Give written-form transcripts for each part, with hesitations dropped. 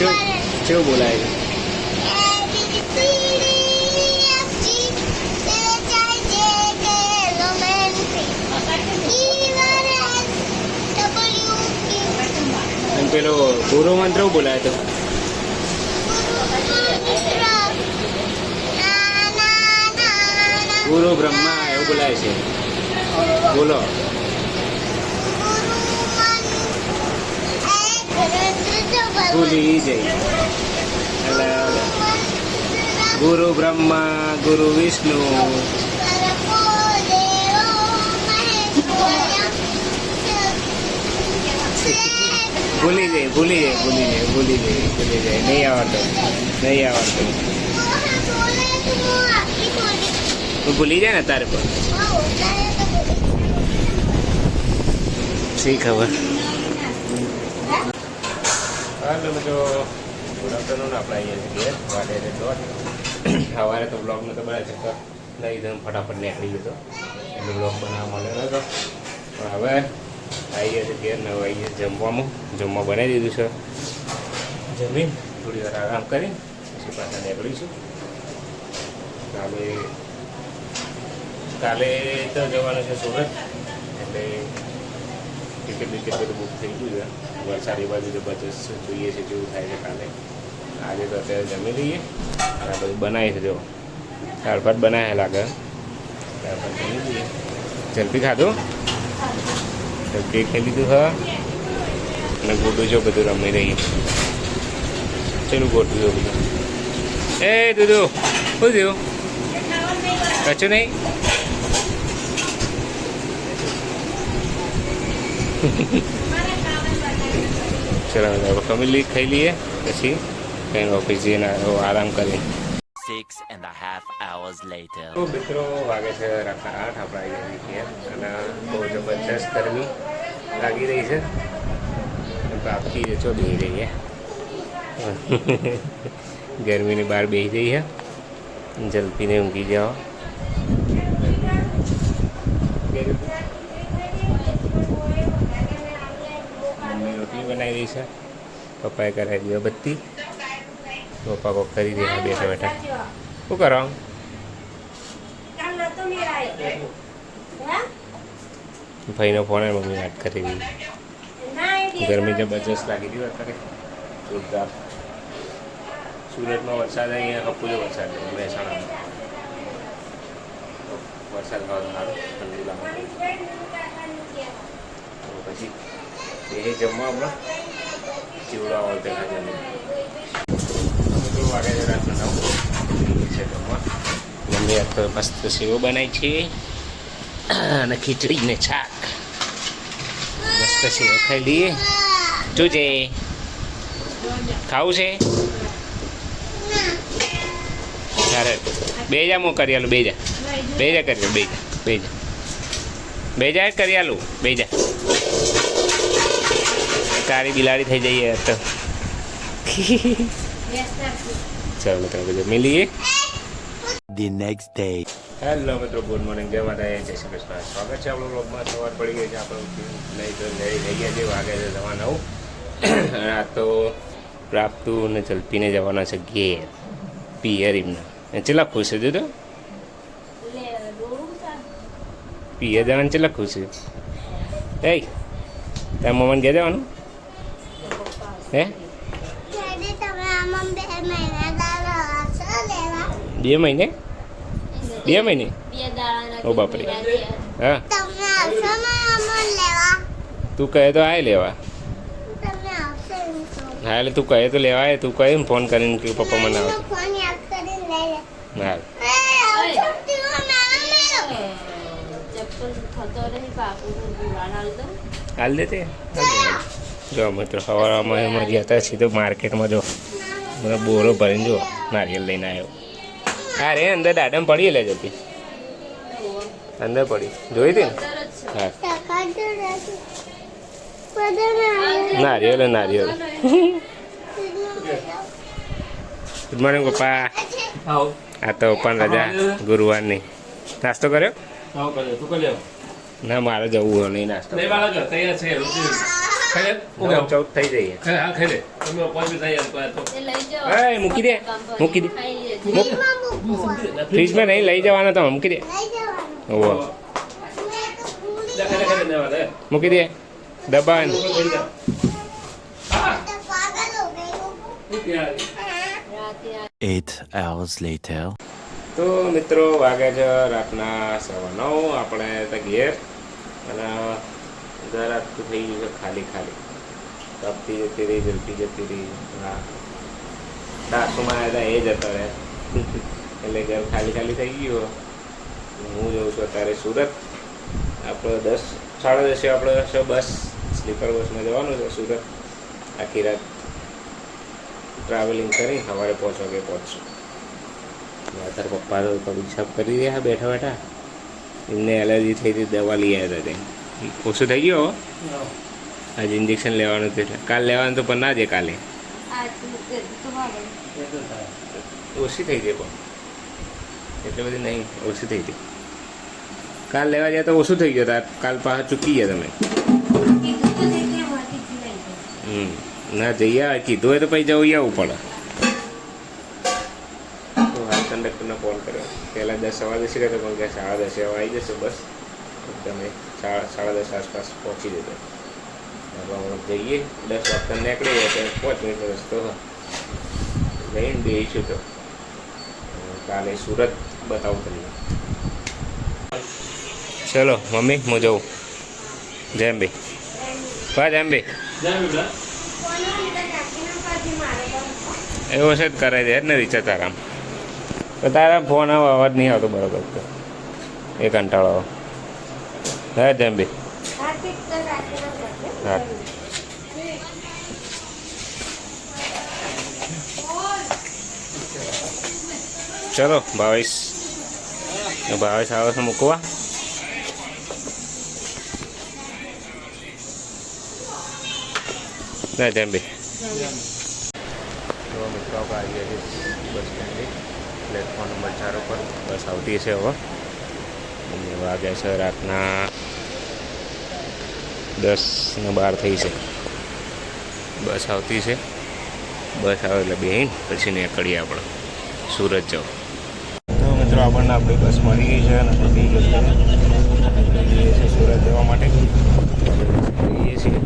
કેવું બોલાય છે પેલો પૂરો મંત્ર બોલાય તો ગુરુ બ્રહ્મા એવું બોલાય છે બોલો ભૂલી જઈ એટલે ગુરુ બ્રહ્મા ગુરુ વિષ્ણુ ભૂલી જાય નહીં આવડતો તું ભૂલી જાય ને તારે પર શી ખબર હાલો મિત્રો ગુડ આફ્ટરનૂન આપણે અહીંયા છીએ વાડે સવારે તો બ્લોગનું તો બનાવે છે તો નહીં એકદમ ફટાફટ નીકળી ગયો હતો એટલે બ્લોગ બનાવવા મળ્યો નતો પણ હવે આવી ગયા છે ઘેર ને આવી ગયા જમવા બનાવી દીધું છે જમીન થોડી વાર આરામ કરી પછી પાછા નીકળીશું કાલે તો જવાનું છે સુરત એટલે ટિકિટ બધું બુક થઈ ગયું છે વરસાદી બાજુ જબરજસ્ત જોઈએ છે જેવું થાય છે કાલે આજે તો અત્યારે જમી લઈએ અને બધું બનાવી છે જો દાળ ભાત બનાવ્યા લાગે દાળ ભાત જમી લઈએ જલ્દી ખાધું જલ્દી ખાઈ લીધું હા અને ગોટું જો બધું રમી રહીએ ચેલું ગોટું જો બધું એ દૂધું શું થયું કશું નહીં ચલો ફેમિલી ખાઈ લઈએ પછી કઈ ઓફિસ જઈને આરામ કરીએ 6.5 hours later. તો મિત્રો વાગે છે રાતના 8 આપણે આવી ગયા અને બહુ જબરજસ્ત ગરમી લાગી રહી છે પ્રાપ્તિ ચો બેસી રહી છે ગરમીની બહાર બેસી રહી છે જલ્દીને ઊંઘી જાઓ મમ્મી રોટલી બનાવી રહી છે પપ્પાએ કરાવી દીધો બત્તી પપ્પા કોક કરી દે બેઠા બેઠા શું કરો ભાઈનો ફોન મમ્મી વાત કરી દીધી ગરમી જબરજસ્ત લાગી હતી અત્યારે જોરદાર સુરતમાં વરસાદ અહીંયા કપૂજો વરસાદ મહેસાણામાં વરસાદ ખાવાનું સારું ઠંડુ લાગે પછી એ જમવા હમણાં ચીવડા હોય ત્યાં જમી વાગે છે રાતના 9 છે જમવા મમ્મી આજ તો મસ્ત સેવો બનાવી છે અને ખીચડી ને શાક મસ્ત સેવો ખાઈ લઈએ જોજે ખાવું છે અરે બે જા હું કરી આલું બે જા કરી બે જા કરી આલું બે જા તારી બિલાડી થઈ જઈએ તો ચાલો મિત્રો જમી લઈએ The next day. હેલો મિત્રો ગુડ મોર્નિંગ જય માતા જય શ્રી કૃષ્ણ સ્વાગત છે આપણો બ્લોગમાં સવાર પડી ગઈ છે આપણે નહીં તો લઈ ગયા છે વાગે છે 9:09 આ તો પ્રાપ્તુ ને જલ્પીને જવાના છે ઘેર પિયર એમના ચેલા ખુશ છે તો પિયર જવાનું ચેલા ખુશ છે એ તારા મમ્માને ઘેર જવાનું હે 2 મહિને 2 મહિને ઓ બાપરે હા તું કહે તો આય લેવા હા એટલે તું કહે તો લેવા આવે તું કહે ને ફોન કરીને કે પપ્પા મને આવે હા હાલ દે તે જો મિત્રો સવારમાં એમાં ગયા હતા સીધો માર્કેટમાં જો મને બોરો ભરીને જો નારિયેલ લઈને આવ્યો હા રે અંદર દાડમ પડી લે જતી અંદર પડી જોઈ હતી ને હા નારિયેલ ગુડ મોર્નિંગ પપ્પા આ તો પણ રજા ગુરુવારની નાસ્તો કર્યો ના મારે જવું હોય નહીં નાસ્તો ખાઈ લે. 9-14 થઈ જઈએ. હા ખાઈ લે તમે 5 મિનિટ થઈ જાય તો એ લઈ જાઓ. એ મૂકી દે, મૂકી દે. ખાઈ લેજો. ફ્રીજમાં નહીં લઈ જવાના તમે, મૂકી દે. ઓહો, મૂકી દે. દબાણ. રાતે 8 hours later. તો મિત્રો વાગે છે રાતના 9:15. આપણે તો ઘેર અને ઘર આખું થઈ ગયું છે ખાલી ખાલી. તપતી જતી રહી, જલતી જતી રહી. હા, સાસુમાં આવ્યા હતા એ જતા રહે એટલે ઘર ખાલી ખાલી થઈ ગયું. હું જઉં છું અત્યારે સુરત. આપણે 10-10:30 આપણે બસ સ્લીપર બસમાં જવાનું છે સુરત. આખી રાત ટ્રાવેલિંગ કરી સવારે પહોંચીશું. તારા પપ્પા તો થોડું હિસાબ કરી રહ્યા બેઠા બેઠા. એમને એલર્જી થઈ હતી, દવા લઈ આવ્યા હતા. તે ઓછું થઈ ગયો હવે. આજે ઇન્જેક્શન લેવાનું હતું એટલે કાલ લેવાનું તો પણ ના જાય કાલે. ઓછી થઈ જાય પણ એટલે બધી નહીં, ઓછી થઈ ગઈ. કાલ લેવા જાય તો ઓછું થઈ ગયું. કાલ પાછા ચૂકી ગયા તમે. ના જઈ આવે કીધું હોય તો પછી જવું આવવું પડે. તો હાલ કંડક્ટરને ફોન કર્યો. પહેલાં 10 સવા 10 કહેતો પણ કે 10:30 આવી જશે બસ. તમે 10:30 આસપાસ પહોંચી જજો. જઈએ 10 વાગતા નીકળી જાય તો 5 મિનિટનો રસ્તો લઈને બેસીશું. તો કાલે સુરત બતાવું તમને. ચલો મમ્મી હું જઉં. જેમ ભાઈ જેમ ભાઈ એવું છે જ કરાવી દે જ ને રિચાર્જ આરામ. તો તારા ફોન અવાજ નહીં આવતો બરાબર. તો એ કંટાળો હા જેમ ભાઈ. હા ચલો ભાવેશ આવે છે મૂકવા. ના જેમ ભાઈ. તો મિત્રો આપણે આવી ગયા છીએ બસ સ્ટેન્ડે. પ્લેટફોર્મ નંબર 4 ઉપર બસ આવતી છે હવે. અને વાગ્યા છે રાતના 10:12 થઈ છે. બસ આવતી છે. બસ આવે એટલે બેહીને પછી નીકળીએ આપણે સુરત જાઓ. તો મિત્રો આપણને આપણી બસ મળી ગઈ છે અને જઈએ છીએ સુરત જવા માટે. જઈએ છીએ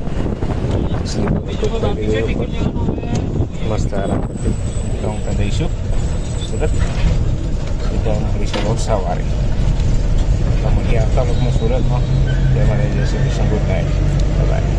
મસ્ત આરામ કરતી તો જઈશું સુરત. ત્યાં કરીશું સવારે. મળીએ આવતા વખતમાં સુરતમાં. તે મારે જઈશું સંગુટ નાઇટ. બાય.